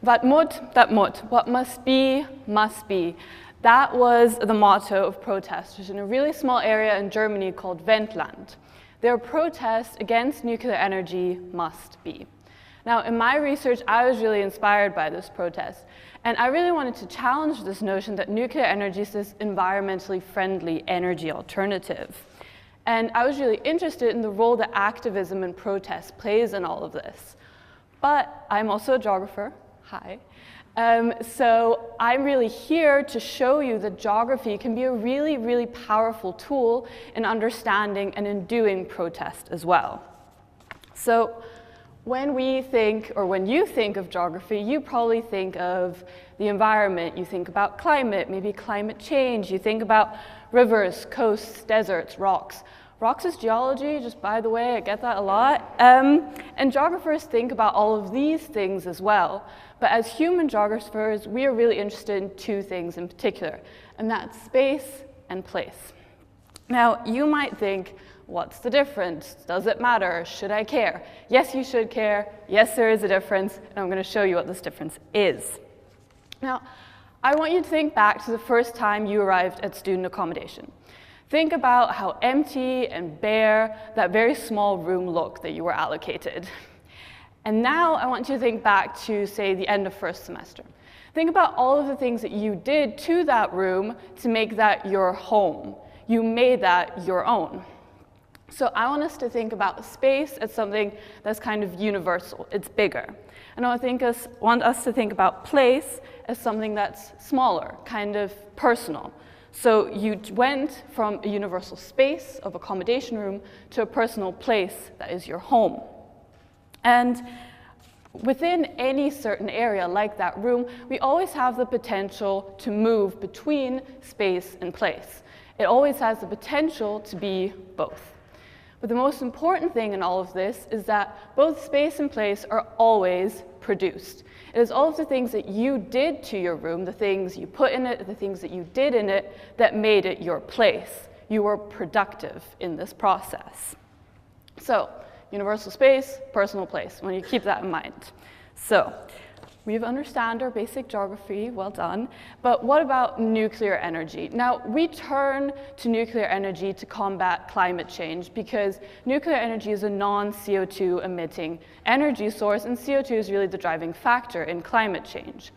Wat moet, dat moet. What must be, must be. That was the motto of protesters in a really small area in Germany called Ventland. Their protest against nuclear energy must be. Now, in my research, I was really inspired by this protest, and I really wanted to challenge this notion that nuclear energy is this environmentally friendly energy alternative. And I was really interested in the role that activism and protest plays in all of this. But I'm also a geographer. Hi. So I'm really here to show you that geography can be a really, really powerful tool in understanding and in doing protest as well. So when we think, or when you think of geography, you probably think of the environment. You think about climate, maybe climate change. You think about rivers, coasts, deserts, rocks. Rocks is geology, just by the way, I get that a lot. And geographers think about all of these things as well. But as human geographers, we are really interested in two things in particular, and that's space and place. Now, you might think, what's the difference? Does it matter? Should I care? Yes, you should care. Yes, there is a difference, and I'm going to show you what this difference is. Now, I want you to think back to the first time you arrived at student accommodation. Think about how empty and bare that very small room looked that you were allocated. And now I want you to think back to, say, the end of first semester. Think about all of the things that you did to that room to make that your home. You made that your own. So I want us to think about space as something that's kind of universal. It's bigger. And I want us to think about place as something that's smaller, kind of personal. So you went from a universal space of accommodation room to a personal place that is your home. And within any certain area like that room, we always have the potential to move between space and place. It always has the potential to be both. But the most important thing in all of this is that both space and place are always produced. It is all of the things that you did to your room, the things you put in it, the things that you did in it, that made it your place. You were productive in this process. So, universal space, personal place, when you keep that in mind. So, we've understand our basic geography, well done, but what about nuclear energy? Now, we turn to nuclear energy to combat climate change because nuclear energy is a non-CO2 emitting energy source, and CO2 is really the driving factor in climate change.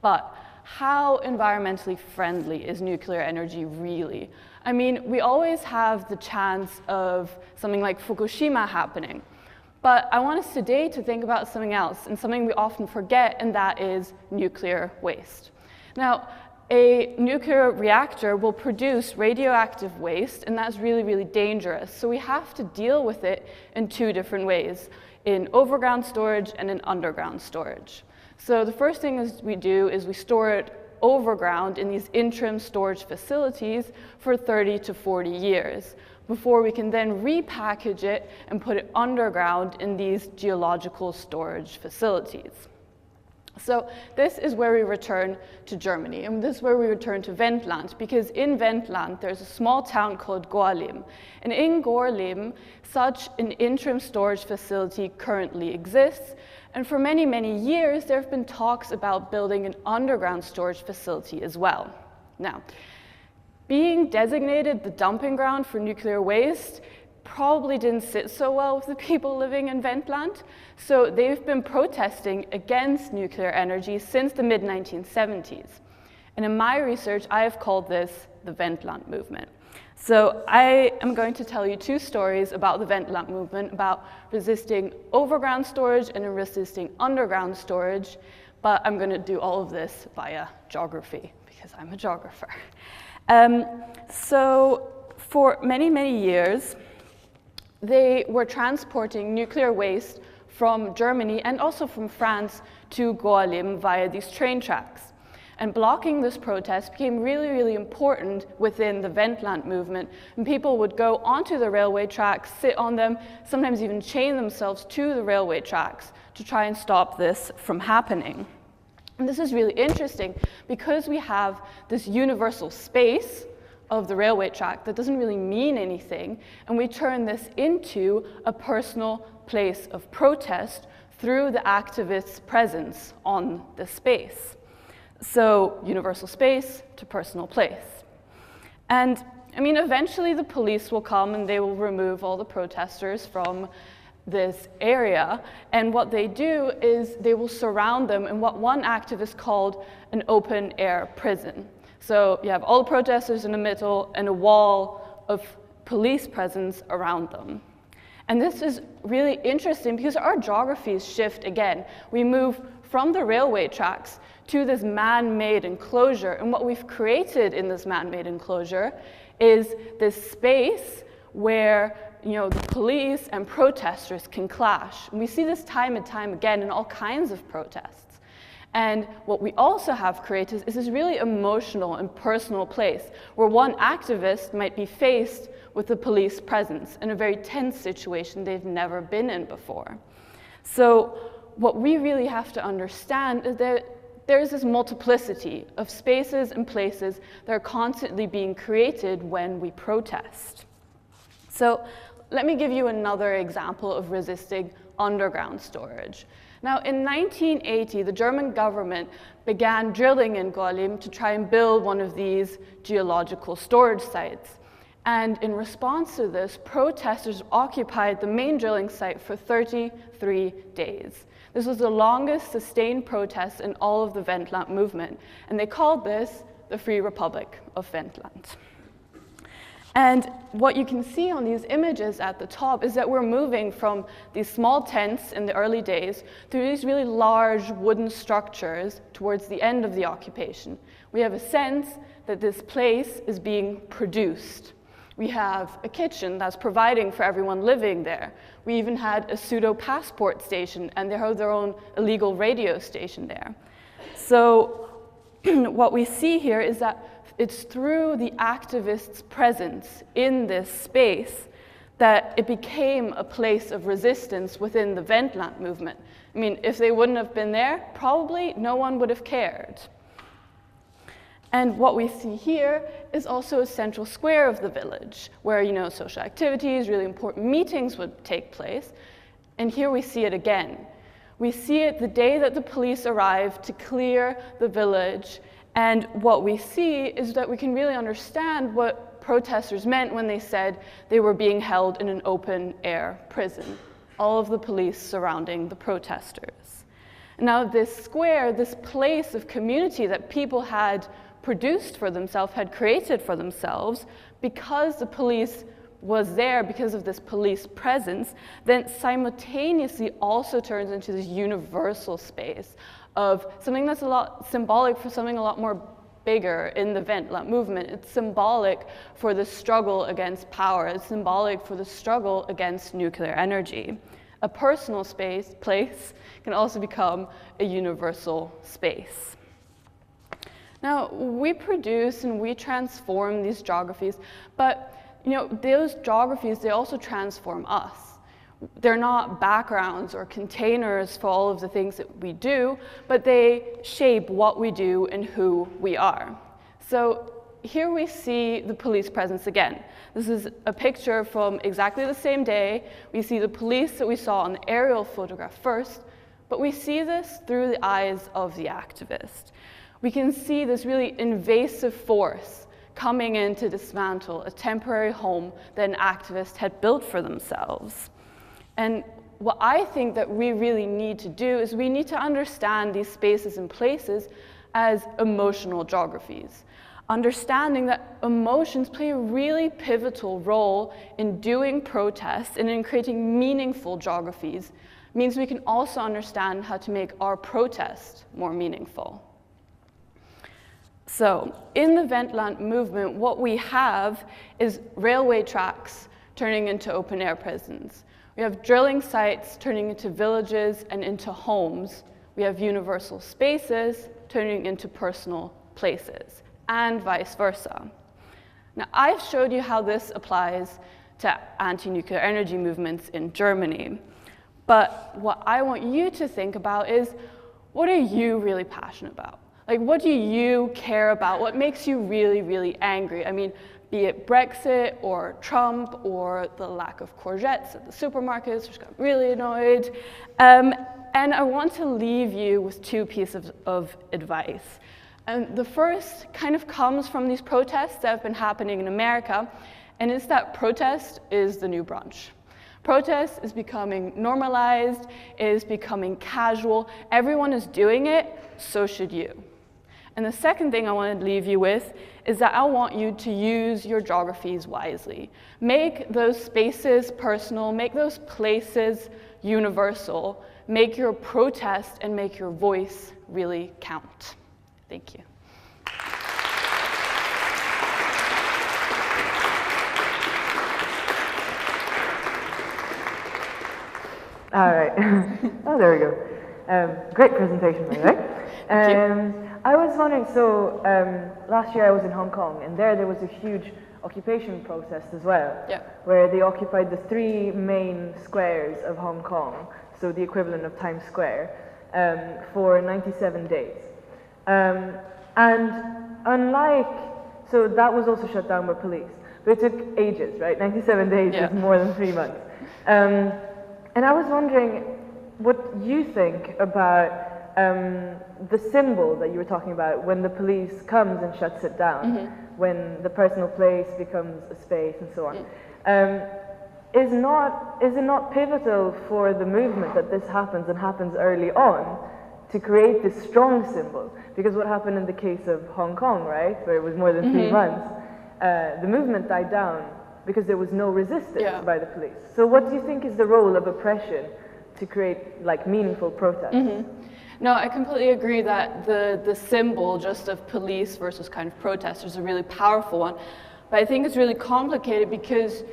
But how environmentally friendly is nuclear energy really? I mean, we always have the chance of something like Fukushima happening. But I want us today to think about something else, and something we often forget, and that is nuclear waste. Now, a nuclear reactor will produce radioactive waste, and that's really, really dangerous. So we have to deal with it in two different ways, in overground storage and in underground storage. So the first thing we do is we store it overground in these interim storage facilities for 30 to 40 years before we can then repackage it and put it underground in these geological storage facilities. So this is where we return to Germany, and this is where we return to Ventland, because in Ventland there's a small town called Gorleben. And in Gorleben, such an interim storage facility currently exists, and for many, many years there have been talks about building an underground storage facility as well. Now, being designated the dumping ground for nuclear waste probably didn't sit so well with the people living in Ventland, so they've been protesting against nuclear energy since the mid-1970s. And in my research, I have called this the Ventland movement. So I am going to tell you two stories about the Ventland movement, about resisting overground storage and resisting underground storage, but I'm going to do all of this via geography, because I'm a geographer. So for many, many years, they were transporting nuclear waste from Germany and also from France to Gorleben via these train tracks. And blocking this protest became really, really important within the Ventland movement. And people would go onto the railway tracks, sit on them, sometimes even chain themselves to the railway tracks to try and stop this from happening. And this is really interesting because we have this universal space of the railway track that doesn't really mean anything, and we turn this into a personal place of protest through the activists' presence on the space. So universal space to personal place. And I mean, eventually the police will come and they will remove all the protesters from this area. And what they do is they will surround them in what one activist called an open-air prison. So you have all the protesters in the middle and a wall of police presence around them. And this is really interesting because our geographies shift again. We move from the railway tracks to this man-made enclosure. And what we've created in this man-made enclosure is this space where the police and protesters can clash. And we see this time and time again in all kinds of protests. And what we also have created is this really emotional and personal place where one activist might be faced with the police presence in a very tense situation they've never been in before. So what we really have to understand is that there's this multiplicity of spaces and places that are constantly being created when we protest. So let me give you another example of resisting underground storage. Now, in 1980, the German government began drilling in Golim to try and build one of these geological storage sites. And in response to this, protesters occupied the main drilling site for 33 days. This was the longest sustained protest in all of the Ventland movement, and they called this the Free Republic of Ventland. And what you can see on these images at the top is that we're moving from these small tents in the early days through these really large wooden structures towards the end of the occupation. We have a sense that this place is being produced. We have a kitchen that's providing for everyone living there. We even had a pseudo passport station, and they have their own illegal radio station there. So what we see here is that it's through the activists' presence in this space that it became a place of resistance within the Ventland movement. I mean, if they wouldn't have been there, probably no one would have cared. And what we see here is also a central square of the village where, social activities, really important meetings would take place. And here we see it again. We see it the day that the police arrived to clear the village. And what we see is that we can really understand what protesters meant when they said they were being held in an open-air prison. All of the police surrounding the protesters. Now this square, this place of community that people had produced for themselves, had created for themselves, because the police was there, because of this police presence, then simultaneously also turns into this universal space of something that's a lot symbolic for something a lot more bigger in the Ventland movement. It's symbolic for the struggle against power. It's symbolic for the struggle against nuclear energy. A personal place can also become a universal space. Now, we produce and we transform these geographies, but those geographies, they also transform us. They're not backgrounds or containers for all of the things that we do, but they shape what we do and who we are. So here we see the police presence again. This is a picture from exactly the same day. We see the police that we saw on the aerial photograph first, but we see this through the eyes of the activist. We can see this really invasive force coming in to dismantle a temporary home that an activist had built for themselves. And what I think that we really need to do is we need to understand these spaces and places as emotional geographies. Understanding that emotions play a really pivotal role in doing protests and in creating meaningful geographies means we can also understand how to make our protest more meaningful. So in the Ventland movement, what we have is railway tracks turning into open-air prisons. We have drilling sites turning into villages and into homes. We have universal spaces turning into personal places, and vice versa. Now, I've showed you how this applies to anti-nuclear energy movements in Germany. But what I want you to think about is, what are you really passionate about? Like, what do you care about? What makes you really, really angry? I mean, be it Brexit or Trump or the lack of courgettes at the supermarkets, which got really annoyed. And And I want to leave you with two pieces of advice. And the first kind of comes from these protests that have been happening in America, and it's that protest is the new brunch. Protest is becoming normalized, is becoming casual. Everyone is doing it, so should you. And the second thing I want to leave you with is that I want you to use your geographies wisely. Make those spaces personal, make those places universal, make your protest and make your voice really count. Thank you. All right. Oh, there we go. Great presentation, by the way. I was wondering, so last year I was in Hong Kong, and there was a huge occupation protest as well, where they occupied the 3 main squares of Hong Kong, so the equivalent of Times Square, for 97 days. And unlike, so that was also shut down by police, but it took ages, right? 97 days is more than 3 months. And I was wondering what you think about the symbol that you were talking about when the police comes and shuts it down, when the personal place becomes a space and so on. Is it not pivotal for the movement that this happens and happens early on to create this strong symbol? Because what happened in the case of Hong Kong, right, where it was more than 3 months, the movement died down because there was no resistance by the police. So what do you think is the role of oppression to create like meaningful protests? No, I completely agree that the symbol just of police versus kind of protest is a really powerful one. But I think it's really complicated because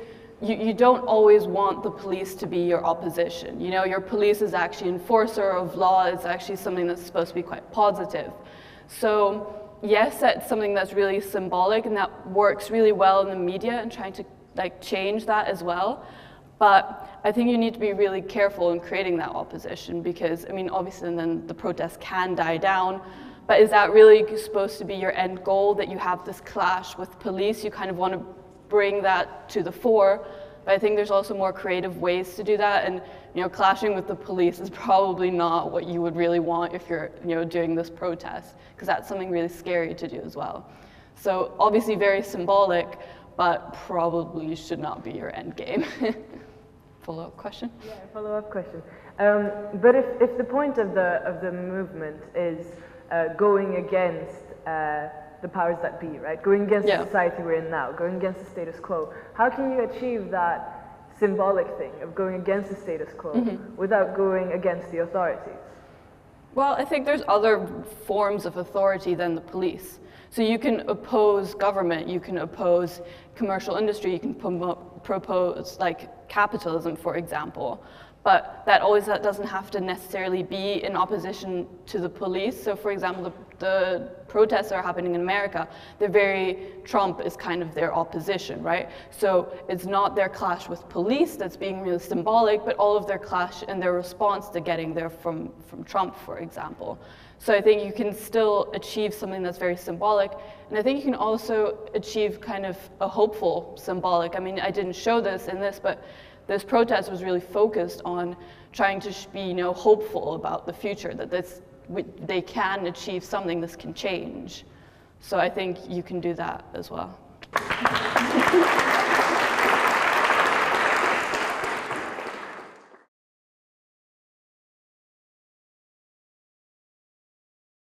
you don't always want the police to be your opposition. You know, your police is actually enforcer of law. It's actually something that's supposed to be quite positive. So yes, that's something that's really symbolic and that works really well in the media and trying to like change that as well. But I think you need to be really careful in creating that opposition because, I mean, obviously then the protest can die down, but is that really supposed to be your end goal, that you have this clash with police? You kind of want to bring that to the fore, but I think there's also more creative ways to do that, and, you know, clashing with the police is probably not what you would really want if you're, you know, doing this protest, because that's something really scary to do as well. So obviously very symbolic, but probably should not be your end game. Follow-up question? Yeah, follow-up question. But if the point of the movement is going against the powers that be, right? Going against the society we're in now, going against the status quo, how can you achieve that symbolic thing of going against the status quo without going against the authorities? Well, I think there's other forms of authority than the police. So you can oppose government, you can oppose commercial industry, you can propose like capitalism, for example. But that doesn't have to necessarily be in opposition to the police. So for example, the protests that are happening in America, Trump is kind of their opposition, right? So it's not their clash with police that's being really symbolic, but all of their clash and their response to getting there from Trump, for example. So I think you can still achieve something that's very symbolic, and I think you can also achieve kind of a hopeful symbolic. I mean, I didn't show this in this, but this protest was really focused on trying to be, you know, hopeful about the future, that they can achieve something, this can change. So I think you can do that as well.